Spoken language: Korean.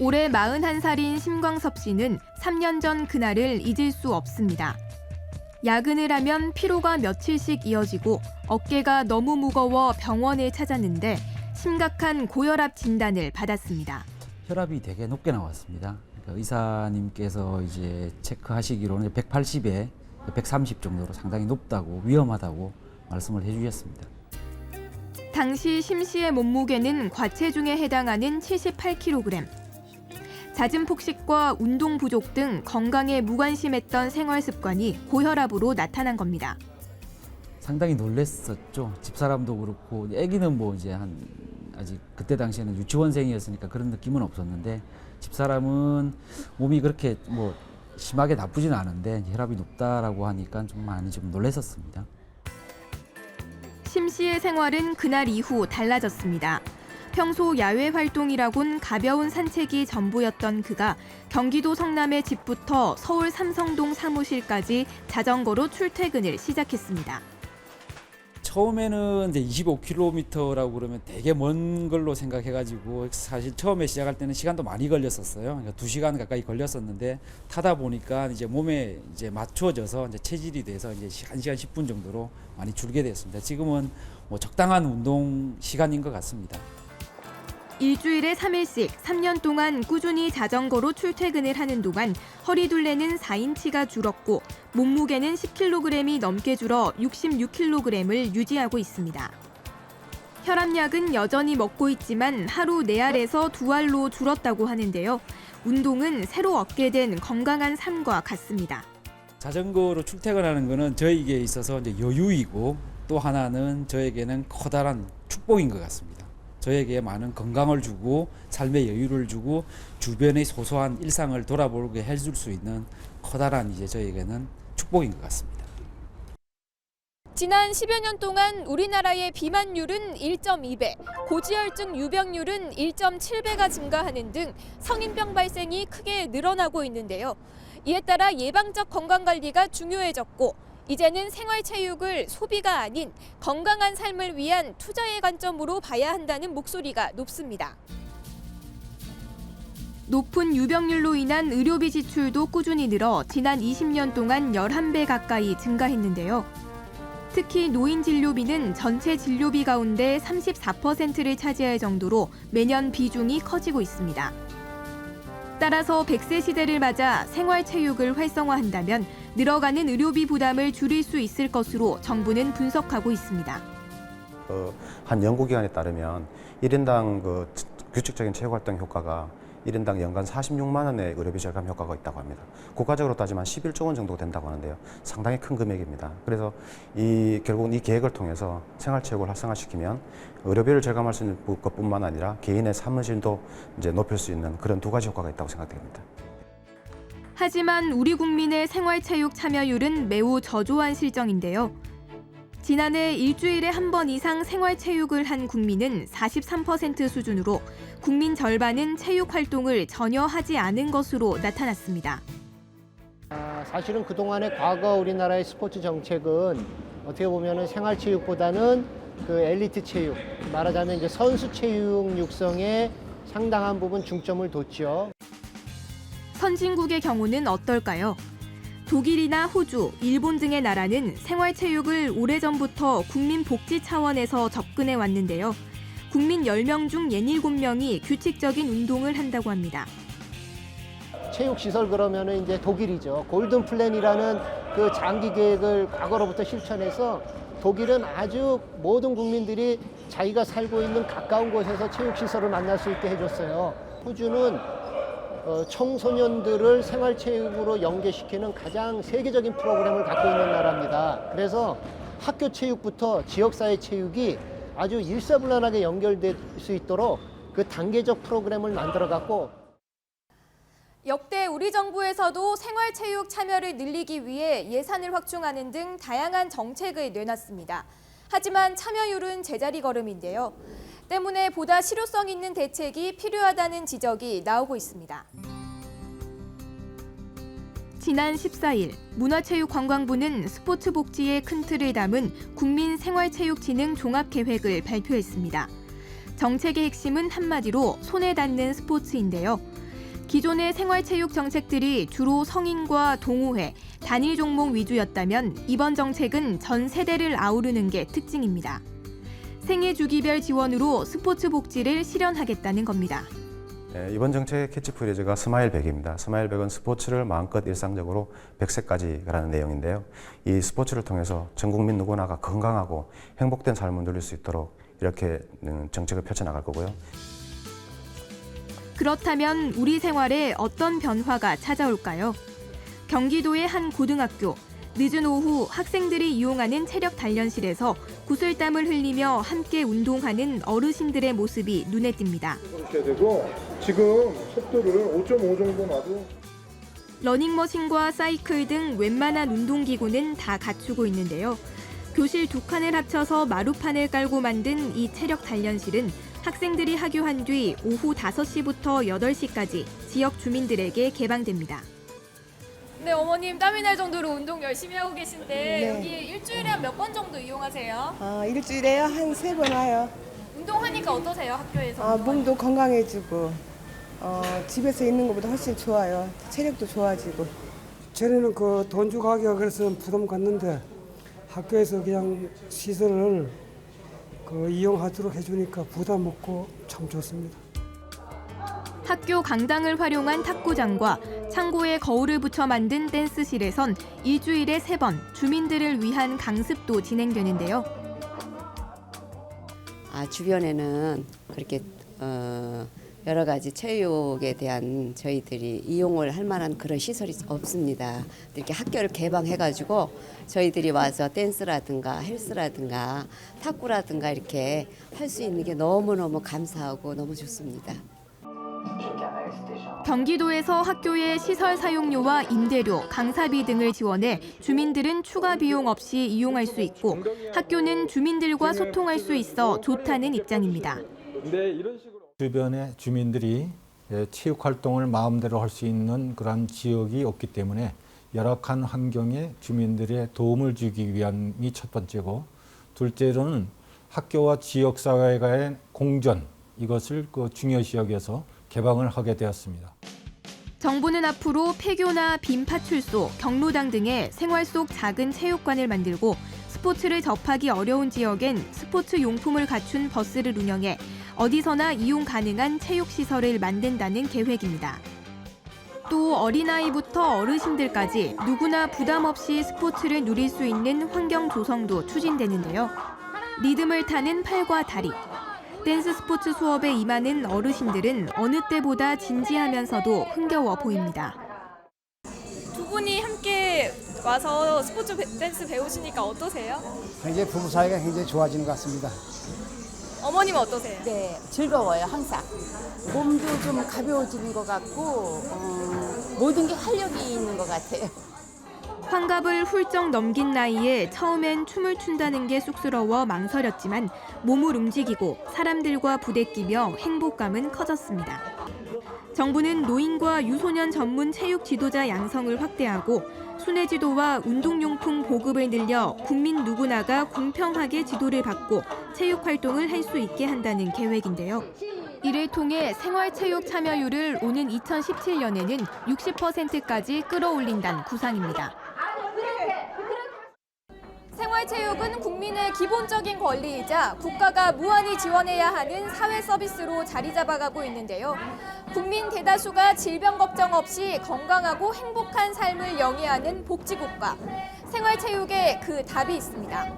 올해 41살인 심광섭 씨는 3년 전 그날을 잊을 수 없습니다. 야근을 하면 피로가 며칠씩 이어지고 어깨가 너무 무거워 병원을 찾았는데 심각한 고혈압 진단을 받았습니다. 혈압이 되게 높게 나왔습니다. 그러니까 의사님께서 이제 체크하시기로는 180에 130 정도로 상당히 높다고 위험하다고 말씀을 해주셨습니다. 당시 심 씨의 몸무게는 과체중에 해당하는 78kg. 잦은 폭식과 운동 부족 등 건강에 무관심했던 생활 습관이 고혈압으로 나타난 겁니다. 상당히 놀랬었죠. 집사람도 그렇고 아기는 뭐 이제 아직 그때 당시에는 유치원생이었으니까 그런 느낌은 없었는데 집사람은 몸이 그렇게 뭐 심하게 나쁘진 않은데 혈압이 높다라고 하니까 좀 많이 좀 놀랐었습니다. 심 씨의 생활은 그날 이후 달라졌습니다. 평소 야외 활동이라곤 가벼운 산책이 전부였던 그가 경기도 성남의 집부터 서울 삼성동 사무실까지 자전거로 출퇴근을 시작했습니다. 처음에는 이제 25km라고 그러면 되게 먼 걸로 생각해가지고 사실 처음에 시작할 때는 시간도 많이 걸렸었어요. 그러니까 2시간 가까이 걸렸었는데 타다 보니까 이제 몸에 이제 맞춰져서 이제 체질이 돼서 이제 1시간 10분 정도로 많이 줄게 됐습니다. 지금은 뭐 적당한 운동 시간인 것 같습니다. 일주일에 3일씩 3년 동안 꾸준히 자전거로 출퇴근을 하는 동안 허리둘레는 4인치가 줄었고 몸무게는 10kg이 넘게 줄어 66kg을 유지하고 있습니다. 혈압약은 여전히 먹고 있지만 하루 4알에서 2알로 줄었다고 하는데요. 운동은 새로 얻게 된 건강한 삶과 같습니다. 자전거로 출퇴근하는 거는 저에게 있어서 이제 여유이고 또 하나는 저에게는 커다란 축복인 것 같습니다. 저에게 많은 건강을 주고 삶의 여유를 주고 주변의 소소한 일상을 돌아보게 해줄 수 있는 커다란 이제 저에게는 축복인 것 같습니다. 지난 10여 년 동안 우리나라의 비만율은 1.2배, 고지혈증 유병률은 1.7배가 증가하는 등 성인병 발생이 크게 늘어나고 있는데요. 이에 따라 예방적 건강관리가 중요해졌고 이제는 생활체육을 소비가 아닌 건강한 삶을 위한 투자의 관점으로 봐야 한다는 목소리가 높습니다. 높은 유병률로 인한 의료비 지출도 꾸준히 늘어 지난 20년 동안 11배 가까이 증가했는데요. 특히 노인 진료비는 전체 진료비 가운데 34%를 차지할 정도로 매년 비중이 커지고 있습니다. 따라서 100세 시대를 맞아 생활체육을 활성화한다면 늘어가는 의료비 부담을 줄일 수 있을 것으로 정부는 분석하고 있습니다. 한 연구기관에 따르면 1인당 규칙적인 체육활동 효과가 1인당 연간 46만 원의 의료비 절감 효과가 있다고 합니다. 국가적으로 따지면 11조 원 정도 된다고 하는데요. 상당히 큰 금액입니다. 그래서 결국은 이 계획을 통해서 생활체육을 활성화시키면 의료비를 절감할 수 있는 것뿐만 아니라 개인의 삶의 질도 이제 높일 수 있는 그런 두 가지 효과가 있다고 생각됩니다. 하지만 우리 국민의 생활체육 참여율은 매우 저조한 실정인데요. 지난해 일주일에 한 번 이상 생활체육을 한 국민은 43% 수준으로 국민 절반은 체육 활동을 전혀 하지 않은 것으로 나타났습니다. 사실은 그동안의 과거 우리나라의 스포츠 정책은 어떻게 보면 생활체육보다는 그 엘리트 체육, 말하자면 이제 선수 체육 육성에 상당한 부분 중점을 뒀죠. 선진국의 경우는 어떨까요? 독일이나 호주, 일본 등의 나라는 생활체육을 오래전부터 국민복지 차원에서 접근해 왔는데요. 국민 10명 중 67명이 규칙적인 운동을 한다고 합니다. 체육시설 그러면은 이제 독일이죠. 골든 플랜이라는 그 장기 계획을 과거로부터 실천해서 독일은 아주 모든 국민들이 자기가 살고 있는 가까운 곳에서 체육시설을 만날 수 있게 해줬어요. 호주는 청소년들을 생활체육으로 연계시키는 가장 세계적인 프로그램을 갖고 있는 나라입니다. 그래서 학교 체육부터 지역사회 체육이 아주 일사불란하게 연결될 수 있도록 그 단계적 프로그램을 만들어갖고 역대 우리 정부에서도 생활체육 참여를 늘리기 위해 예산을 확충하는 등 다양한 정책을 내놨습니다. 하지만 참여율은 제자리 걸음인데요. 때문에 보다 실효성 있는 대책이 필요하다는 지적이 나오고 있습니다. 지난 14일 문화체육관광부는 스포츠 복지의 큰 틀을 담은 국민생활체육진흥 종합계획을 발표했습니다. 정책의 핵심은 한마디로 손에 닿는 스포츠인데요. 기존의 생활체육 정책들이 주로 성인과 동호회, 단일 종목 위주였다면 이번 정책은 전 세대를 아우르는 게 특징입니다. 생애 주기별 지원으로 스포츠 복지를 실현하겠다는 겁니다. 이번 정책의 캐치프레이즈가 스마일 100입니다. 스마일 100은 스포츠를 마음껏 일상적으로 100세까지 라는 내용인데요. 이 스포츠를 통해서 전 국민 누구나가 건강하고 행복된 삶을 누릴 수 있도록 이렇게 정책을 펼쳐나갈 거고요. 그렇다면 우리 생활에 어떤 변화가 찾아올까요? 경기도의 한 고등학교. 늦은 오후 학생들이 이용하는 체력 단련실에서 구슬땀을 흘리며 함께 운동하는 어르신들의 모습이 눈에 띕니다. 그렇게 되고 지금 속도를 5.5 정도 놔도 러닝머신과 사이클 등 웬만한 운동기구는 다 갖추고 있는데요. 교실 2칸을 합쳐서 마루판을 깔고 만든 이 체력 단련실은 학생들이 하교한 뒤 오후 5시부터 8시까지 지역 주민들에게 개방됩니다. 네, 어머님 땀이 날 정도로 운동 열심히 하고 계신데 네. 여기 일주일에 한 몇 번 정도 이용하세요? 일주일에 한 3번 와요. 운동하니까 어떠세요, 학교에서? 몸도 건강해지고 집에서 있는 것보다 훨씬 좋아요. 체력도 좋아지고. 전에는 그 돈 주고 하기가 그래서 부담 갔는데 학교에서 그냥 시설을 이용하도록 해주니까 부담 없고 참 좋습니다. 학교 강당을 활용한 탁구장과 창고에 거울을 붙여 만든 댄스실에선 일주일에 3번 주민들을 위한 강습도 진행되는데요. 주변에는 그렇게 여러 가지 체육에 대한 저희들이 이용을 할 만한 그런 시설이 없습니다. 이렇게 학교를 개방해가지고 저희들이 와서 댄스라든가 헬스라든가 탁구라든가 이렇게 할 수 있는 게 너무너무 감사하고 너무 좋습니다. 경기도에서 학교의 시설 사용료와 임대료, 강사비 등을 지원해 주민들은 추가 비용 없이 이용할 수 있고 학교는 주민들과 소통할 수 있어 좋다는 입장입니다. 주변의 주민들이 체육 활동을 마음대로 할 수 있는 그런 지역이 없기 때문에 열악한 환경에 주민들의 도움을 주기 위함이 첫 번째고, 둘째로는 학교와 지역사회와의 공존, 이것을 중요시 여겨서 개방을 하게 되었습니다. 정부는 앞으로 폐교나 빈파출소, 경로당 등의 생활 속 작은 체육관을 만들고 스포츠를 접하기 어려운 지역엔 스포츠 용품을 갖춘 버스를 운영해 어디서나 이용 가능한 체육시설을 만든다는 계획입니다. 또 어린아이부터 어르신들까지 누구나 부담 없이 스포츠를 누릴 수 있는 환경 조성도 추진되는데요. 리듬을 타는 팔과 다리. 댄스 스포츠 수업에 임하는 어르신들은 어느 때보다 진지하면서도 흥겨워 보입니다. 두 분이 함께 와서 스포츠 댄스 배우시니까 어떠세요? 굉장히 부부 사이가 굉장히 좋아지는 것 같습니다. 어머님은 어떠세요? 네, 즐거워요, 항상. 몸도 좀 가벼워지는 것 같고 모든 게 활력이 있는 것 같아요. 환갑을 훌쩍 넘긴 나이에 처음엔 춤을 춘다는 게 쑥스러워 망설였지만 몸을 움직이고 사람들과 부대끼며 행복감은 커졌습니다. 정부는 노인과 유소년 전문 체육 지도자 양성을 확대하고 순회지도와 운동용품 보급을 늘려 국민 누구나가 공평하게 지도를 받고 체육 활동을 할 수 있게 한다는 계획인데요. 이를 통해 생활체육 참여율을 오는 2017년에는 60%까지 끌어올린다는 구상입니다. 생활체육은 국민의 기본적인 권리이자 국가가 무한히 지원해야 하는 사회 서비스로 자리 잡아가고 있는데요. 국민 대다수가 질병 걱정 없이 건강하고 행복한 삶을 영위하는 복지국가. 생활체육에 그 답이 있습니다.